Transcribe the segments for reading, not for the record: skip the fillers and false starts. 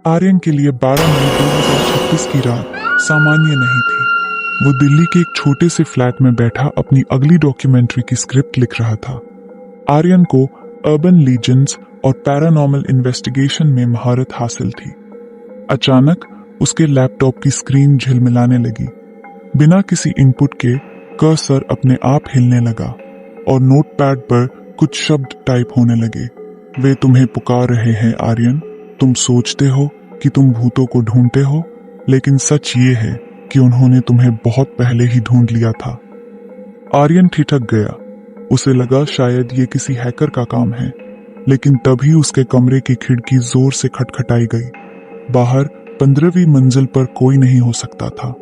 आर्यन के लिए 12 मई 2036 की रात सामान्य नहीं थी। वो दिल्ली के एक छोटे से फ्लैट में बैठा अपनी अगली डॉक्यूमेंट्री की स्क्रिप्ट लिख रहा था। आर्यन को अर्बन लीजेंड्स और पैरानॉर्मल इन्वेस्टिगेशन में महारत हासिल थी। अचानक उसके लैपटॉप की स्क्रीन झिलमिलाने लगी। बिना किसी इनपुट के कर्सर अपने आप हिलने लगा और नोटपैड पर कुछ शब्द टाइप होने लगे। वे तुम्हें पुकार रहे हैं आर्यन। तुम सोचते हो कि तुम भूतों को ढूंढते हो, लेकिन सच ये है कि उन्होंने तुम्हें बहुत पहले ही ढूंढ लिया था। आर्यन ठिठक गया। उसे लगा शायद ये किसी हैकर का काम है, लेकिन तभी उसके कमरे की खिड़की जोर से खटखटाई गई। बाहर 15वीं मंजिल पर कोई नहीं हो सकता था।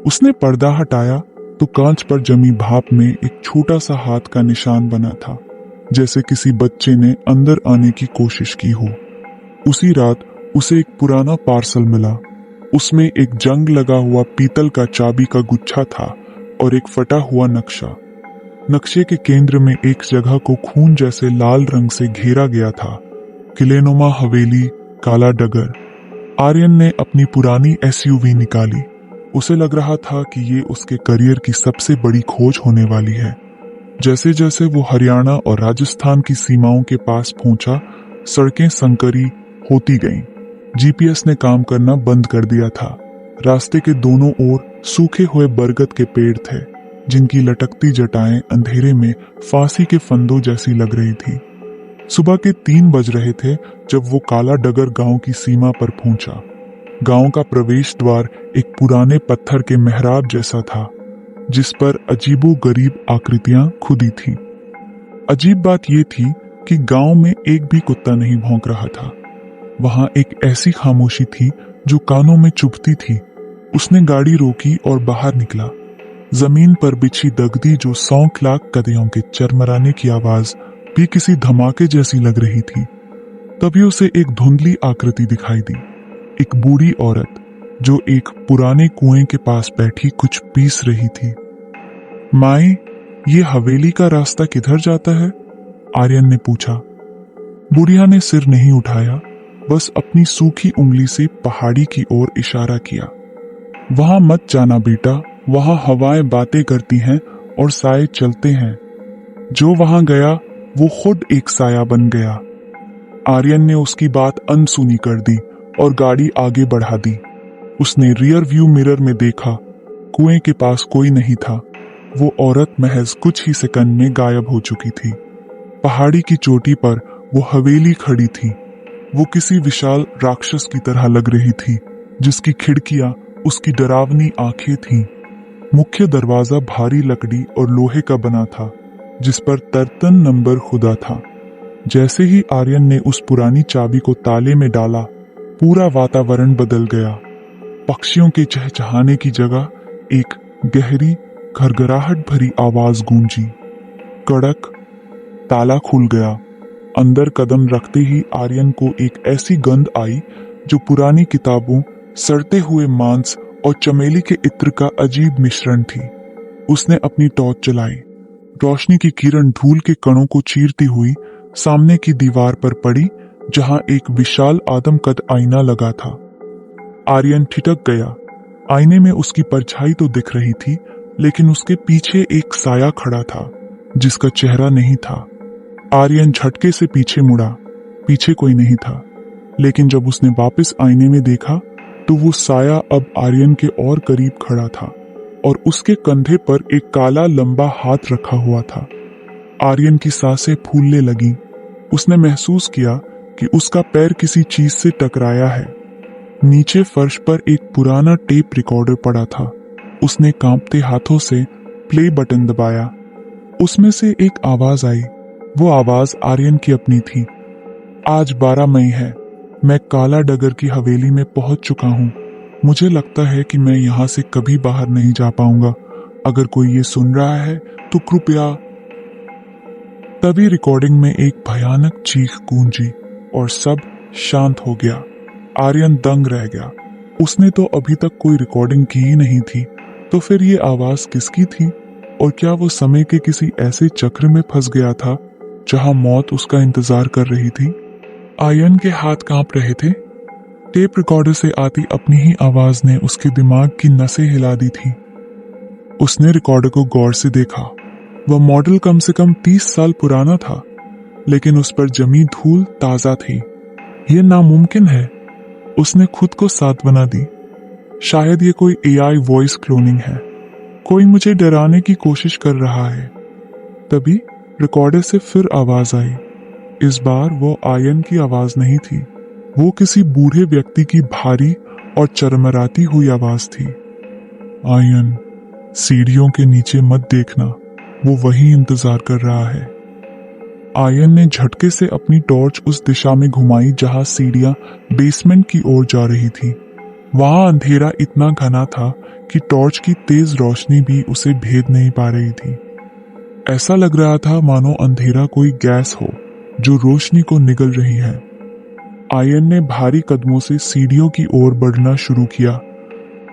उसने पर्दा हटाया तो कांच पर जमी भाप में एक छोटा सा हाथ का निशान बना था, जैसे किसी बच्चे ने अंदर आने की कोशिश की हो। उसी रात उसे एक पुराना पार्सल मिला। उसमें एक जंग लगा हुआ पीतल का चाबी का गुच्छा था और एक फटा हुआ नक्शा। नक्शे के केंद्र में एक जगह को खून जैसे लाल रंग से घेरा गया था। किलेनुमा हवेली, काला डगर। आर्यन ने अपनी पुरानी एसयूवी निकाली। उसे लग रहा था कि ये उसके करियर की सबसे बड़ी खोज होने वाली है। जैसे जैसे वो हरियाणा और राजस्थान की सीमाओं के पास पहुंचा, सड़कें संकरी होती गईं। जीपीएस ने काम करना बंद कर दिया था। रास्ते के दोनों ओर सूखे हुए बरगद के पेड़ थे, जिनकी लटकती जटाएं अंधेरे में फांसी के फंदों जैसी लग रही थी। सुबह के 3 बज रहे थे जब वो काला डगर गांव की सीमा पर पहुंचा। गांव का प्रवेश द्वार एक पुराने पत्थर के मेहराब जैसा था, जिस पर अजीबो-गरीब आकृतियां खुदी थीं। अजीब बात यह थी कि गांव में एक भी कुत्ता नहीं भौंक रहा था। वहां एक ऐसी खामोशी थी जो कानों में चुभती थी। उसने गाड़ी रोकी और बाहर निकला। जमीन पर बिछी दगदी जो 100 लाख कदयों के चरमराने की आवाज भी किसी धमाके जैसी लग रही थी। तभी उसे एक धुंधली आकृति दिखाई दी। एक बूढ़ी औरत जो एक पुराने कुएं के पास बैठी कुछ पीस रही थी। माई, ये हवेली का रास्ता किधर जाता है? आर्यन ने पूछा। बुढ़िया ने सिर नहीं उठाया, बस अपनी सूखी उंगली से पहाड़ी की ओर इशारा किया। वहां मत जाना बेटा, वहां हवाएं बातें करती हैं और साए चलते हैं। जो वहां गया वो खुद एक साया बन गया। आर्यन ने उसकी बात अनसुनी कर दी और गाड़ी आगे बढ़ा दी। उसने रियर व्यू मिरर में देखा। कुएं के पास कोई नहीं था। वो औरत महज कुछ ही सेकंड में गायब हो चुकी थी। पहाड़ी की चोटी पर वो हवेली खड़ी थी। वो किसी विशाल राक्षस की तरह लग रही थी, जिसकी खिड़कियां उसकी डरावनी आंखें थीं। मुख्य दरवाजा भारी लकड़ी और लोहे का बना था, जिस पर 53 नंबर खुदा था। जैसे ही आर्यन ने उस पुरानी चाबी को ताले में डाला, पूरा वातावरण बदल गया। पक्षियों के चहचहाने की जगह एक गहरी घरघराहट भरी आवाज गूंजी। कड़क, ताला खुल गया। अंदर कदम रखते ही आर्यन को एक ऐसी गंध आई जो पुरानी किताबों, सड़ते हुए मांस और चमेली के इत्र का अजीब मिश्रण थी। उसने अपनी टॉर्च चलाई। रोशनी की किरण धूल के कणों को चीरती हुई सामने की दीवार पर पड़ी, जहां एक विशाल आदमकद आईना लगा था। आर्यन ठिठक गया। आईने में उसकी परछाई तो दिख रही थी, लेकिन उसके पीछे एक साया खड़ा था, जिसका चेहरा नहीं था। आर्यन झटके से पीछे मुड़ा। पीछे कोई नहीं था, लेकिन जब उसने वापस आईने में देखा तो वो साया अब आर्यन के और करीब खड़ा था और उसके कंधे पर एक काला लंबा हाथ रखा हुआ था। आर्यन की सांसें फूलने लगीं। उसने महसूस किया कि उसका पैर किसी चीज से टकराया है। नीचे फर्श पर एक पुराना टेप रिकॉर्डर पड़ा था। उसने कांपते हाथों से प्ले बटन दबाया। उसमें से एक आवाज आई। वो आवाज आर्यन की अपनी थी। आज 12 मई है। मैं काला डगर की हवेली में पहुंच चुका हूं। मुझे लगता है कि मैं यहां से कभी बाहर नहीं जा पाऊंगा। अगर कोई ये सुन रहा है तो कृपया। तभी रिकॉर्डिंग में एक भयानक चीख गूंजी और सब शांत हो गया। आर्यन दंग रह गया। उसने तो अभी तक कोई रिकॉर्डिंग की ही नहीं थी, तो फिर ये आवाज किसकी थी? और क्या वो समय के किसी ऐसे चक्र में फंस गया था जहां मौत उसका इंतजार कर रही थी? आर्यन के हाथ कांप रहे थे। टेप रिकॉर्डर से आती अपनी ही आवाज ने उसके दिमाग की नसें हिला दी थी। उसने रिकॉर्डर को गौर से देखा। वह मॉडल कम से कम 30 साल पुराना था, लेकिन उस पर जमी धूल ताजा थी। यह नामुमकिन है, उसने खुद को सांत्वना दी। शायद ये कोई एआई वॉइस क्लोनिंग है, कोई मुझे डराने की कोशिश कर रहा है। तभी रिकॉर्डर से फिर आवाज आई। इस बार वो आयन की आवाज नहीं थी, वो किसी बूढ़े व्यक्ति की भारी और चरमराती हुई आवाज थी। आयन, सीढ़ियों के नीचे मत देखना, वो वही इंतजार कर रहा है। आयन ने झटके से अपनी टॉर्च उस दिशा में घुमाई जहां सीढ़ियां बेसमेंट की ओर जा रही थी। वहां अंधेरा इतना घना था कि टॉर्च की तेज रोशनी भी उसे भेद नहीं पा रही थी। ऐसा लग रहा था मानो अंधेरा कोई गैस हो जो रोशनी को निगल रही है। आयन ने भारी कदमों से सीढ़ियों की ओर बढ़ना शुरू किया।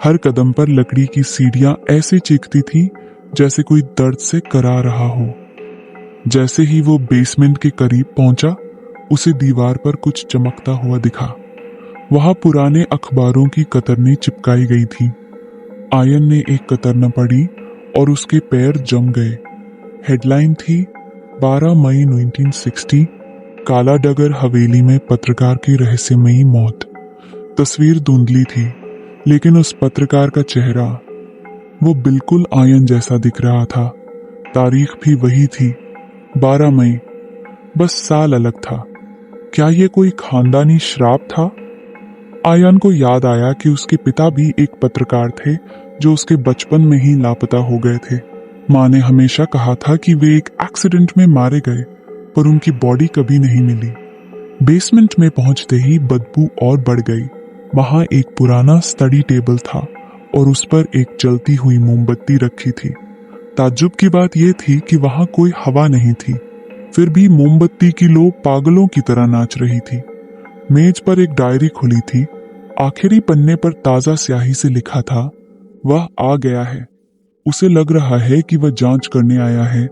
हर कदम पर लकड़ी की सीढ़ियां ऐसे चीखती थी जैसे कोई दर्द से करा रहा हो। जैसे ही वो बेसमेंट के करीब पहुंचा, उसे दीवार पर कुछ चमकता हुआ दिखा। वहां पुराने अखबारों की कतरनी चिपकाई गई थी। आयन ने एक कतर न पड़ी और उसके पैर जम गए। हेडलाइन थी 12 मई 1960, काला डगर हवेली में पत्रकार की रहस्यमयी मौत। तस्वीर धुंधली थी, लेकिन उस पत्रकार का चेहरा, वो बिल्कुल आयन जैसा दिख रहा था। तारीख भी वही थी, 12 मई, बस साल अलग था। क्या ये कोई खानदानी श्राप था? आयन को याद आया कि उसके पिता भी एक पत्रकार थे जो उसके बचपन में ही लापता हो गए थे। माँ ने हमेशा कहा था कि वे एक एक्सीडेंट में मारे गए, पर उनकी बॉडी कभी नहीं मिली। बेसमेंट में पहुंचते ही बदबू और बढ़ गई। वहां एक पुराना स्टडी टेबल था और उस पर एक जलती हुई मोमबत्ती रखी थी। ताज्जुब की बात यह थी कि वहां कोई हवा नहीं थी, फिर भी मोमबत्ती की लो पागलों की तरह नाच रही थी। मेज पर एक डायरी खुली थी। आखिरी पन्ने पर ताजा स्याही से लिखा था, वह आ गया है। उसे लग रहा है कि वह जांच करने आया है,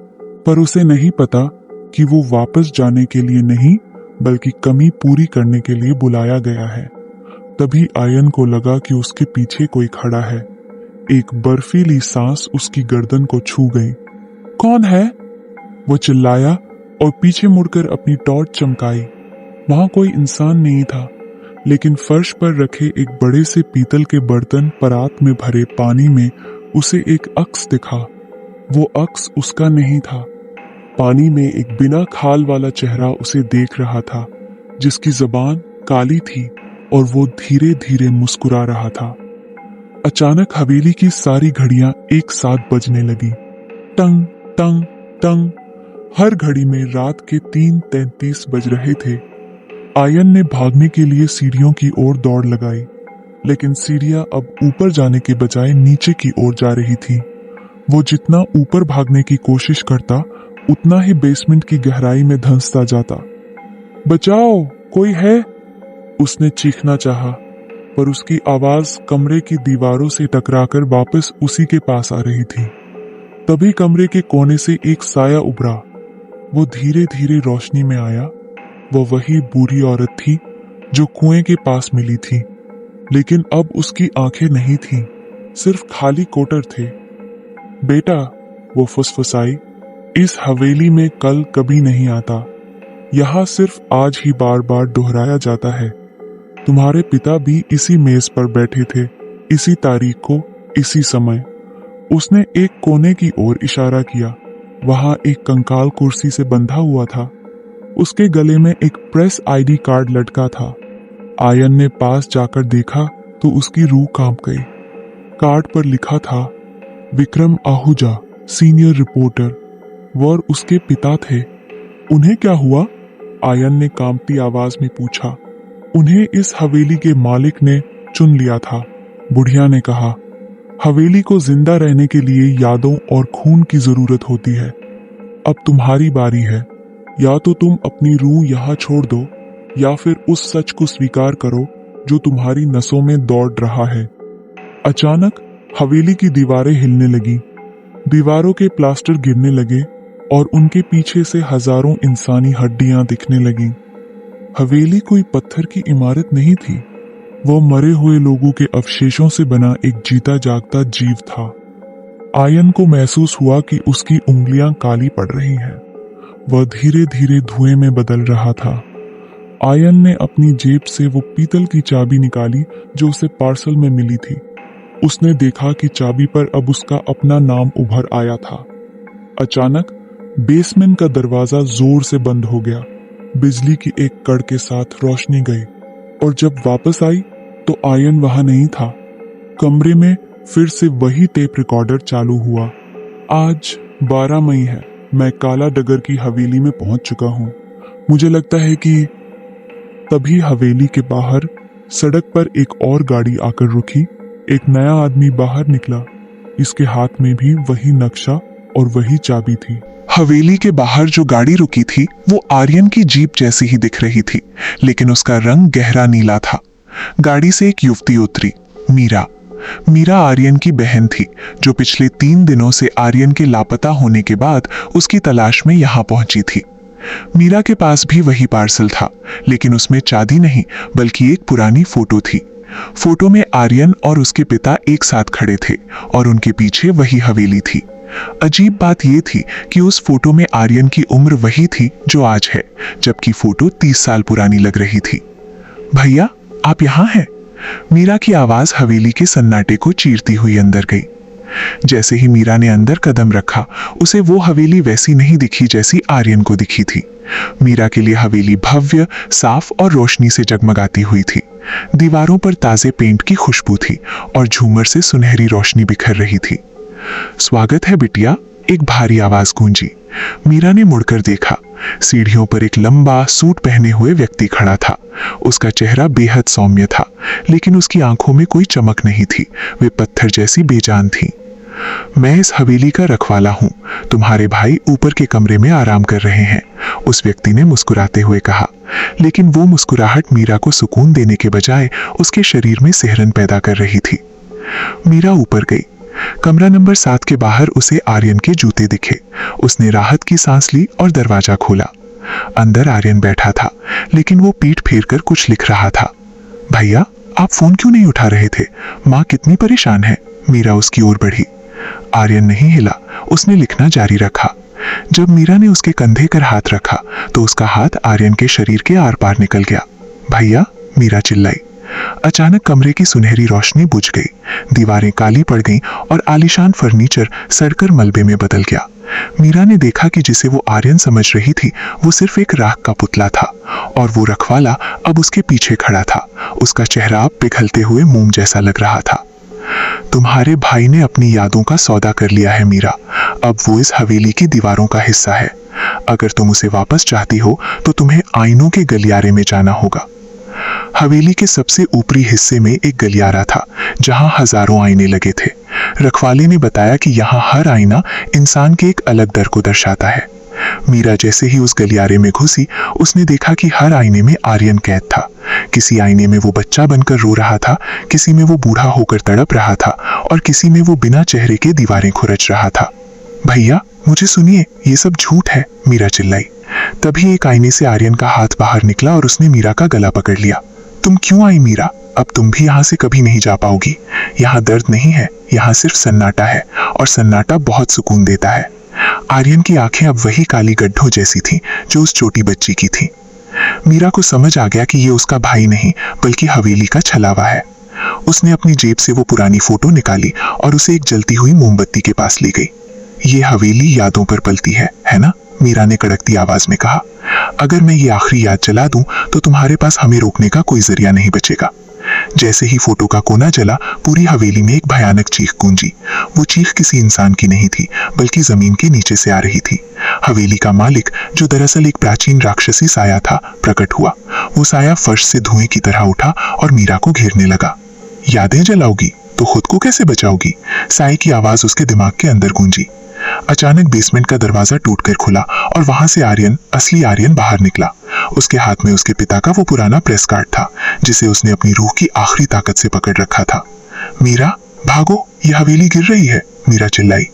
पर उसे नहीं पता कि वो वापस जाने के लिए नहीं, बल्कि कमी पूरी करने के लिए बुलाया गया है। तभी आयन को लगा कि उसके पीछे कोई खड़ा है। एक बर्फीली सांस उसकी गर्दन को छू गई। कौन है? वो चिल्लाया और पीछे मुड़कर अपनी टॉर्च चमकाई। वहां कोई इंसान नहीं था, लेकिन फर्श पर रखे एक बड़े से पीतल के बर्तन परात में भरे पानी में उसे एक अक्स दिखा। वो अक्स उसका नहीं था। पानी में एक बिना खाल वाला चेहरा उसे देख रहा था, जिसकी जबान काली थी और वो धीरे धीरे मुस्कुरा रहा था। अचानक हवेली की सारी घड़ियां एक साथ बजने लगी। टंग टंग टंग। हर घड़ी में रात के 3:33 बज रहे थे। आयन ने भागने के लिए सीढ़ियों की ओर दौड़ लगाई, लेकिन सीढ़ियां अब ऊपर जाने के बजाय नीचे की ओर जा रही थी। वो जितना ऊपर भागने की कोशिश करता, उतना ही बेसमेंट की गहराई में धंसता जाता। बचाओ, कोई है? उसने चीखना चाहा, पर उसकी आवाज कमरे की दीवारों से टकराकर वापस उसी के पास आ रही थी। तभी कमरे के कोने से एक साया उभरा। वो धीरे धीरे रोशनी में आया। वो वही बूढ़ी औरत थी जो कुएं के पास मिली थी, लेकिन अब उसकी आंखें नहीं थीं, सिर्फ खाली कोटर थे। बेटा, वो फुसफुसाई, इस हवेली में कल कभी नहीं आता। यहाँ सिर्फ आज ही बार बार दोहराया जाता है। तुम्हारे पिता भी इसी मेज पर बैठे थे, इसी तारीख को, इसी समय। उसने एक कोने की ओर इशारा किया। वहां एक कंकाल कुर्सी से बंधा हुआ था। उसके गले में एक प्रेस आईडी कार्ड लटका था। आयन ने पास जाकर देखा तो उसकी रूह कांप गई। कार्ड पर लिखा था, विक्रम आहूजा, सीनियर रिपोर्टर। वो और उसके पिता थे। उन्हें क्या हुआ? आयन ने कांपती आवाज में पूछा। उन्हें इस हवेली के मालिक ने चुन लिया था, बुढ़िया ने कहा। हवेली को जिंदा रहने के लिए यादों और खून की जरूरत होती है। अब तुम्हारी बारी है। या तो तुम अपनी रूह यहाँ छोड़ दो, या फिर उस सच को स्वीकार करो जो तुम्हारी नसों में दौड़ रहा है। अचानक हवेली की दीवारें हिलने लगी। दीवारों के प्लास्टर गिरने लगे और उनके पीछे से हजारों इंसानी हड्डियां दिखने लगीं। हवेली कोई पत्थर की इमारत नहीं थी, वह मरे हुए लोगों के अवशेषों से बना एक जीता जागता जीव था। आर्यन को महसूस हुआ कि उसकी उंगलियां काली पड़ रही हैं। वह धीरे धीरे धुएं में बदल रहा था। आर्यन ने अपनी जेब से वो पीतल की चाबी निकाली जो उसे पार्सल में मिली थी। उसने देखा कि चाबी पर अब उसका अपना नाम उभर आया था। अचानक बेसमेंट का दरवाजा जोर से बंद हो गया। बिजली की एक कड़ के साथ रोशनी गई और जब वापस आई तो आर्यन वहां नहीं था। कमरे में फिर से वही टेप रिकॉर्डर चालू हुआ। आज 12 मई है। मैं काला डगर की हवेली में पहुंच चुका हूं। मुझे लगता है कि तभी हवेली के बाहर सड़क पर एक और गाड़ी आकर रुकी। एक नया आदमी बाहर निकला। इसके हाथ में भी वही नक्शा और वही चाबी थी। हवेली के बाहर जो गाड़ी रुकी थी वो आर्यन की जीप जैसी ही दिख रही थी, लेकिन उसका रंग गहरा नीला था। गाड़ी से एक युवती उतरी, मीरा। मीरा आर्यन की बहन थी जो पिछले 3 दिनों से आर्यन के लापता होने के बाद उसकी तलाश में यहां पहुंची थी। मीरा के पास भी वही पार्सल था, लेकिन उसमें चांदी नहीं बल्कि एक पुरानी फोटो थी। फोटो में आर्यन और उसके पिता एक साथ खड़े थे और उनके पीछे वही हवेली थी। अजीब बात यह थी कि उस फोटो में आर्यन की उम्र वही थी जो आज है, जबकि फोटो 30 साल पुरानी लग रही थी। भैया, आप यहां हैं? मीरा की आवाज हवेली के सन्नाटे को चीरती हुई अंदर गई। जैसे ही मीरा ने अंदर कदम रखा, उसे वो हवेली वैसी नहीं दिखी जैसी आर्यन को दिखी थी। मीरा के लिए हवेली भव्य, साफ और रोशनी से जगमगाती हुई थी। दीवारों पर ताजे पेंट की खुशबू थी और झूमर से सुनहरी रोशनी बिखर रही थी। स्वागत है बिटिया, एक भारी आवाज गूंजी। मीरा ने मुड़कर देखा। सीढ़ियों पर एक लंबा सूट पहने हुए व्यक्ति खड़ा था। उसका चेहरा बेहद सौम्य था, लेकिन उसकी आंखों में कोई चमक नहीं थी। वे पत्थर जैसी बेजान थीं। मैं इस हवेली का रखवाला हूं। तुम्हारे भाई ऊपर के कमरे में आराम कर रहे हैं, उस व्यक्ति ने मुस्कुराते हुए कहा। लेकिन वो मुस्कुराहट मीरा को सुकून देने के बजाय उसके शरीर में सिहरन पैदा कर रही थी। मीरा ऊपर गई। कमरा नंबर 7 के बाहर उसे आर्यन के जूते दिखे। उसने राहत की सांस ली और दरवाजा खोला। अंदर आर्यन बैठा था, लेकिन वो पीठ फेर कर कुछ लिख रहा था। भैया, आप फोन क्यों नहीं उठा रहे थे? माँ कितनी परेशान है। मीरा उसकी ओर बढ़ी। आर्यन नहीं हिला। उसने लिखना जारी रखा। जब मीरा ने उसके कंधे पर हाथ रखा तो उसका हाथ आर्यन के शरीर के आर पार निकल गया। भैया, मीरा चिल्लाई। अचानक कमरे की सुनहरी रोशनी बुझ गई। दीवारें काली पड़ गईं और आलीशान फर्नीचर सड़कर मलबे में बदल गया। मीरा ने देखा कि जिसे वो आर्यन समझ रही थी वो सिर्फ एक राख का पुतला था, और वो रखवाला अब उसके पीछे खड़ा था। उसका चेहरा अब पिघलते हुए मोम जैसा लग रहा था। तुम्हारे भाई ने अपनी यादों का सौदा कर लिया है मीरा। अब वो इस हवेली की दीवारों का हिस्सा है। अगर तुम उसे वापस चाहती हो तो तुम्हें आईनों के गलियारे में जाना होगा। हवेली के सबसे ऊपरी हिस्से में एक गलियारा था जहां हजारों आईने लगे थे। रखवाले ने बताया कि यहाँ हर आईना इंसान के एक अलग दर को दर्शाता है। मीरा जैसे ही उस गलियारे में घुसी, उसने देखा कि हर आईने में आर्यन कैद था। किसी आईने में वो बच्चा बनकर रो रहा था, किसी में वो बूढ़ा होकर तड़प रहा था और किसी में वो बिना चेहरे के दीवारें खुरच रहा था। भैया, मुझे सुनिए, ये सब झूठ है, मीरा चिल्लाई। तभी एक आईने से आर्यन का हाथ बाहर निकला और उसने मीरा का गला पकड़ लिया। तुम क्यों आई मीरा? अब तुम भी यहाँ से कभी नहीं जा पाओगी। यहाँ दर्द नहीं है, यहाँ सिर्फ सन्नाटा है, और सन्नाटा बहुत सुकून देता है। आर्यन की आंखें अब वही काली गड्ढों जैसी थीं जो उस छोटी बच्ची की थी। मीरा को समझ आ गया कि ये उसका भाई नहीं बल्कि हवेली का छलावा है। उसने अपनी जेब से वो पुरानी फोटो निकाली और उसे एक जलती हुई मोमबत्ती के पास ले गई। ये हवेली यादों पर पलती है ना? मीरा ने कड़कती आवाज में कहा। अगर मैं ये आखिरी याद जला दूं तो तुम्हारे पास हमें रोकने का कोई जरिया नहीं बचेगा। जैसे ही फोटो का कोना जला, पूरी हवेली में एक भयानक चीख गूंजी। वो चीख किसी इंसान की नहीं थी बल्कि जमीन के नीचे से आ रही थी। हवेली का मालिक, जो दरअसल एक प्राचीन राक्षसी साया था, प्रकट हुआ। वो साया फर्श से धुएं की तरह उठा और मीरा को घेरने लगा। यादें जलाओगी तो खुद को कैसे बचाओगी? साये की आवाज उसके दिमाग के अंदर गूंजी। अचानक बेसमेंट का दरवाजा टूटकर खुला और वहां से आर्यन, असली आर्यन, बाहर निकला। उसके हाथ में उसके पिता का वो पुराना प्रेस कार्ड था जिसे उसने अपनी रूह की आखिरी ताकत से पकड़ रखा था। मीरा, भागो, ये हवेली गिर रही है, मीरा चिल्लाई।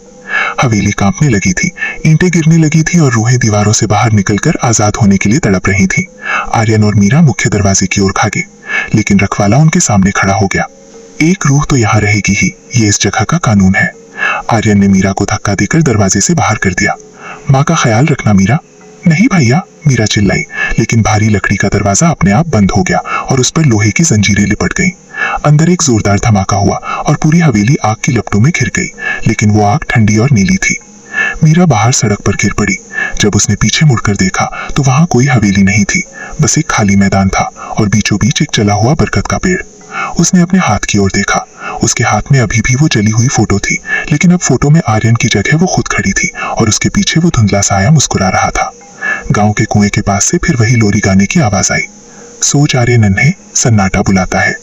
हवेली कांपने लगी थी, ईंटें गिरने लगी थी और रूहें दीवारों से बाहर निकलकर आजाद होने के लिए तड़प रही थीं। आर्यन और मीरा मुख्य दरवाजे की ओर भागे। लेकिन रखवाला उनके सामने खड़ा हो गया। एक रूह तो यहाँ रहेगी ही, ये इस जगह का कानून है। आर्यन ने मीरा को धक्का देकर दरवाजे से बाहर कर दिया। माँ का ख्याल रखना मीरा। नहीं भैया, मीरा चिल्लाई, लेकिन भारी लकड़ी का दरवाजा अपने आप बंद हो गया और उस पर लोहे की जंजीरें लिपट गईं। अंदर एक जोरदार धमाका हुआ और पूरी हवेली आग की लपटों में घिर गई, लेकिन वो आग ठंडी और नीली थी। मीरा बाहर सड़क पर गिर पड़ी। जब उसने पीछे मुड़कर देखा तो वहां कोई हवेली नहीं थी, बस एक खाली मैदान था और बीचों बीच एक जला हुआ बरगद का पेड़। उसने अपने हाथ की ओर देखा। उसके हाथ में अभी भी वो जली हुई फोटो थी, लेकिन अब फोटो में आर्यन की जगह वो खुद खड़ी थी और उसके पीछे वो धुंधला साया मुस्कुरा रहा था। गांव के कुएं के पास से फिर वही लोरी गाने की आवाज आई। सो जा रे नन्हे, सन्नाटा बुलाता है।